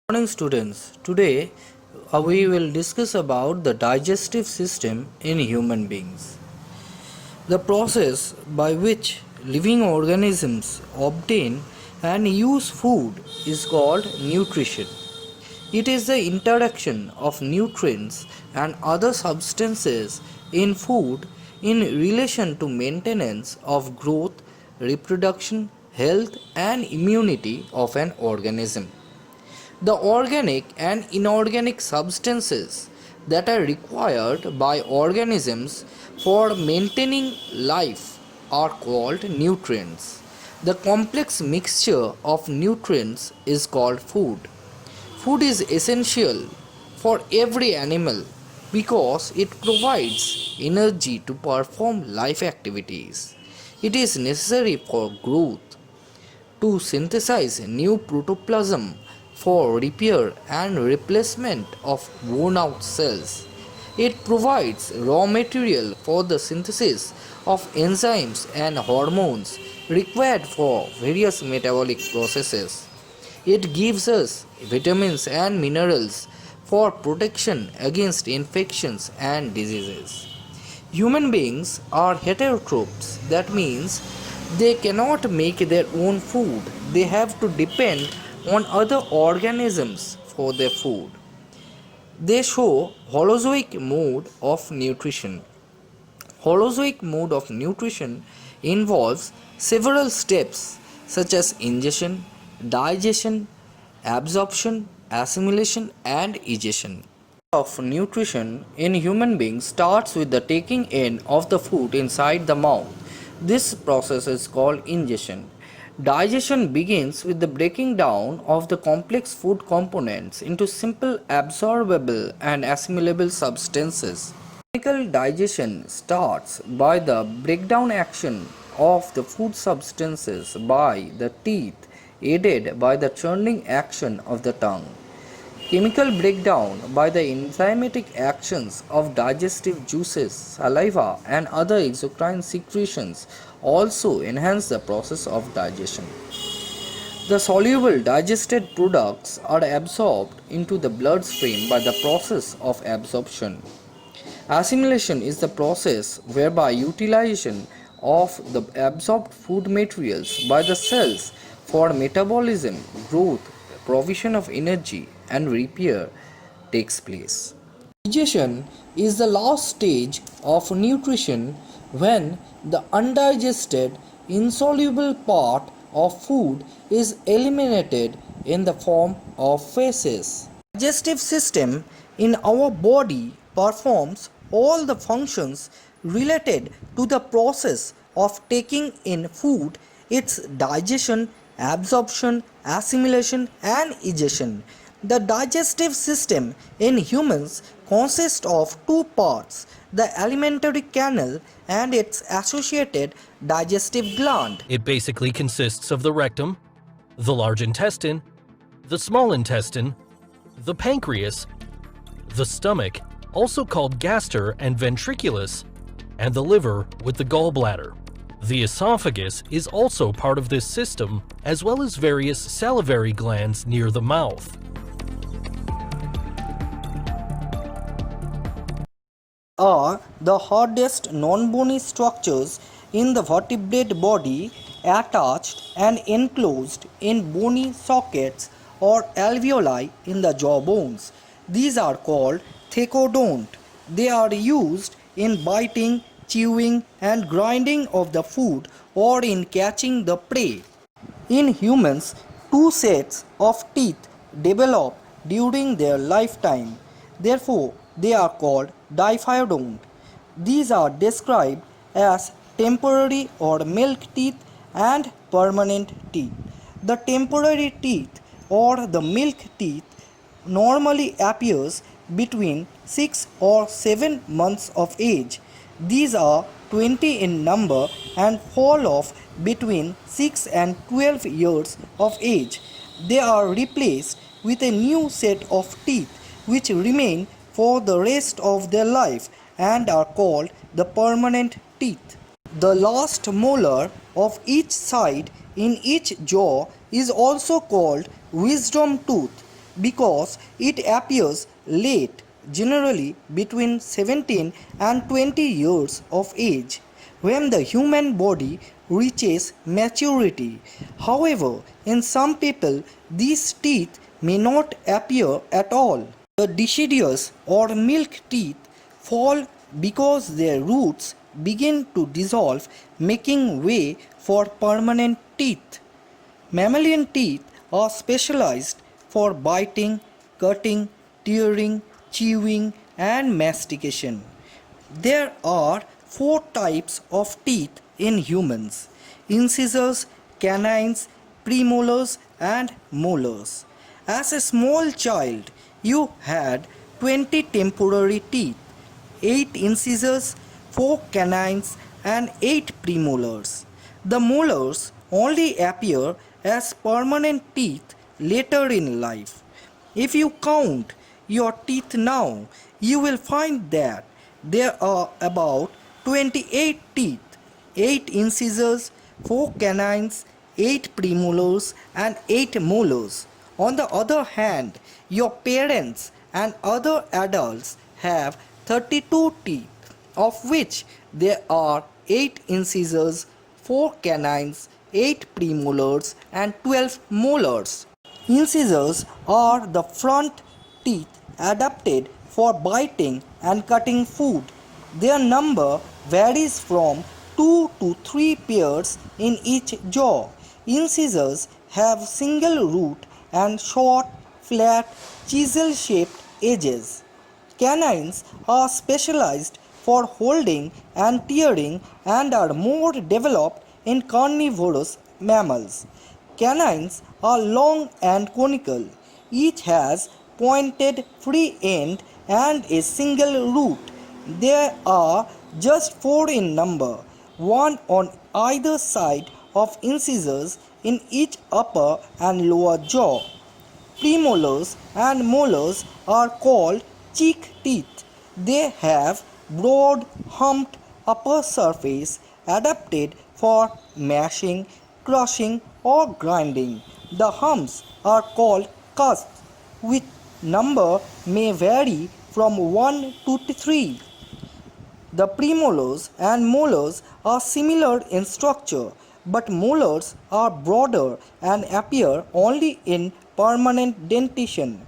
Morning students, today we will discuss about the digestive system in human beings. The process by which living organisms obtain and use food is called nutrition. It is the interaction of nutrients and other substances in food in relation to maintenance of growth, reproduction, health and immunity of an organism. The organic and inorganic substances that are required by organisms for maintaining life are called nutrients. The complex mixture of nutrients is called food. Food is essential for every animal because it provides energy to perform life activities. It is necessary for growth, to synthesize new protoplasm for repair and replacement of worn out cells. It provides raw material for the synthesis of enzymes and hormones required for various metabolic processes. It gives us vitamins and minerals for protection against infections and diseases. Human beings are heterotrophs, that means they cannot make their own food, they have to depend on other organisms for their food. They show holozoic mode of nutrition. Holozoic mode of nutrition involves several steps such as ingestion, digestion, absorption, assimilation, and egestion. Of nutrition in human beings starts with the taking in of the food inside the mouth. This process is called ingestion. Digestion begins with the breaking down of the complex food components into simple absorbable and assimilable substances. Chemical digestion starts by the breakdown action of the food substances by the teeth, aided by the churning action of the tongue. Chemical breakdown by the enzymatic actions of digestive juices, saliva, and other exocrine secretions also enhance the process of digestion. The soluble digested products are absorbed into the bloodstream by the process of absorption. Assimilation is the process whereby utilization of the absorbed food materials by the cells for metabolism, growth, provision of energy, and repair takes place. Digestion is the last stage of nutrition when the undigested, insoluble part of food is eliminated in the form of feces. Digestive system in our body performs all the functions related to the process of taking in food, its digestion, absorption, assimilation, and egestion. The digestive system in humans consists of two parts, the alimentary canal and its associated digestive gland. It basically consists of the rectum, the large intestine, the small intestine, the pancreas, the stomach, also called gaster and ventriculus, and the liver with the gallbladder. The esophagus is also part of this system, as well as various salivary glands near the mouth. Are the hardest non-bony structures in the vertebrate body attached and enclosed in bony sockets or alveoli in the jaw bones. These are called thecodont. They are used in biting, chewing and grinding of the food or in catching the prey. In humans, two sets of teeth develop during their lifetime. Therefore, they are called diphyodont. These are described as temporary or milk teeth and permanent teeth. The temporary teeth or the milk teeth normally appears between 6 or 7 months of age. These are 20 in number and fall off between 6 and 12 years of age. They are replaced with a new set of teeth which remain for the rest of their life and are called the permanent teeth. The last molar of each side in each jaw is also called wisdom tooth. because it appears late, generally between 17 and 20 years of age, when the human body reaches maturity. However, in some people, these teeth may not appear at all. The deciduous or milk teeth fall because their roots begin to dissolve, making way for permanent teeth. Mammalian teeth are specialized for biting, cutting, tearing, chewing, and mastication. There are four types of teeth in humans: incisors, canines, premolars, and molars. As a small child, you had 20 temporary teeth, 8 incisors, 4 canines, and 8 premolars. The molars only appear as permanent teeth later in life. If you count your teeth now, you will find that there are about 28 teeth, 8 incisors, 4 canines, 8 premolars, and 8 molars. On the other hand, your parents and other adults have 32 teeth, of which there are 8 incisors, 4 canines, 8 premolars, and 12 molars. Incisors are the front teeth adapted for biting and cutting food. Their number varies from 2 to 3 pairs in each jaw. Incisors have single root and short, flat, chisel-shaped edges. Canines are specialized for holding and tearing and are more developed in carnivorous mammals. Canines are long and conical. Each has pointed free end and a single root. There are just 4 in number, one on either side of incisors in each upper and lower jaw. Premolars and molars are called cheek teeth. They have broad, humped upper surface adapted for mashing, crushing, or grinding. The humps are called cusps, which number may vary from 1 to 3. The premolars and molars are similar in structure, but molars are broader and appear only in permanent dentition.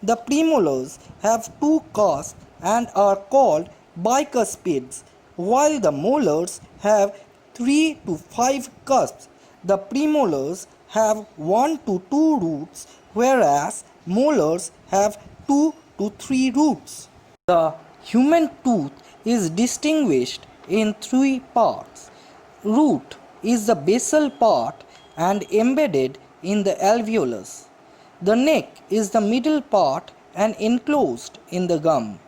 The premolars have 2 cusps and are called bicuspids, while the molars have 3 to 5 cusps. The premolars have 1 to 2 roots, whereas molars have 2 to 3 roots. The human tooth is distinguished in 3 parts. Root is the basal part and embedded in the alveolus. The neck is the middle part and enclosed in the gum.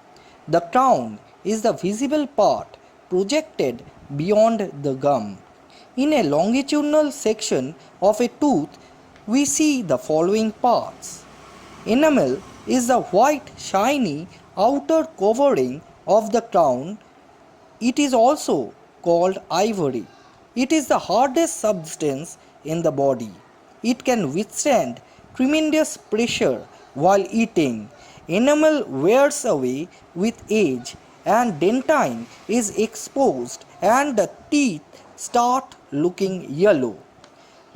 The crown is the visible part projected beyond the gum. In a longitudinal section of a tooth, we see the following parts. Enamel is the white, shiny outer covering of the crown. It is also called ivory. It is the hardest substance in the body. It can withstand tremendous pressure while eating. Enamel wears away with age, and dentine is exposed and the teeth start looking yellow.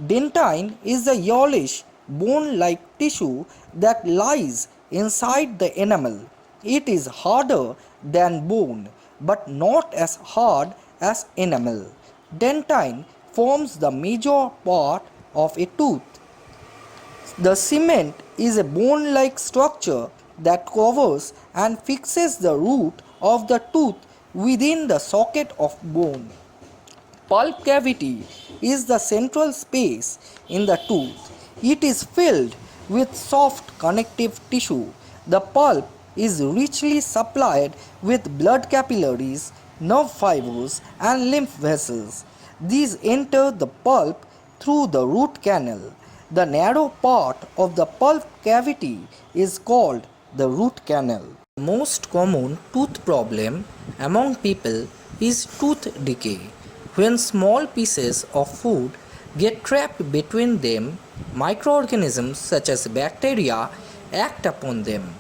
Dentine is the yellowish bone-like tissue that lies inside the enamel. It is harder than bone, but not as hard as enamel. Dentine forms the major part of a tooth. The cement is a bone-like structure that covers and fixes the root of the tooth within the socket of bone. Pulp cavity is the central space in the tooth. It is filled with soft connective tissue. The pulp is richly supplied with blood capillaries, nerve fibers, and lymph vessels. These enter the pulp through the root canal. The narrow part of the pulp cavity is called the root canal. The most common tooth problem among people is tooth decay. When small pieces of food get trapped between them, microorganisms such as bacteria act upon them.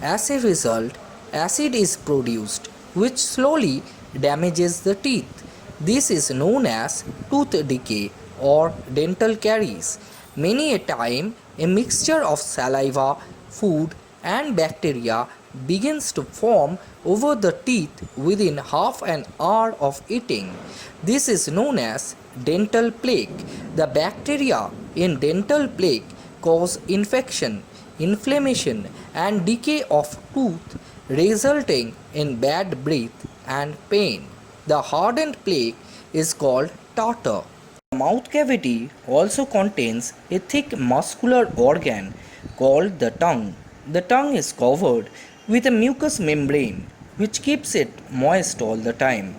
As a result, acid is produced, which slowly damages the teeth. This is known as tooth decay or dental caries. Many a time, a mixture of saliva, food, and bacteria begins to form over the teeth within half an hour of eating. This is known as dental plaque. The bacteria in dental plaque cause infection, inflammation, and decay of tooth, resulting in bad breath and pain. The hardened plaque is called tartar. The mouth cavity also contains a thick muscular organ called the tongue. The tongue is covered with a mucous membrane which keeps it moist all the time.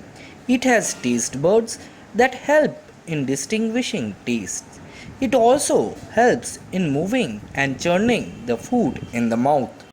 It has taste buds that help in distinguishing tastes. It also helps in moving and churning the food in the mouth.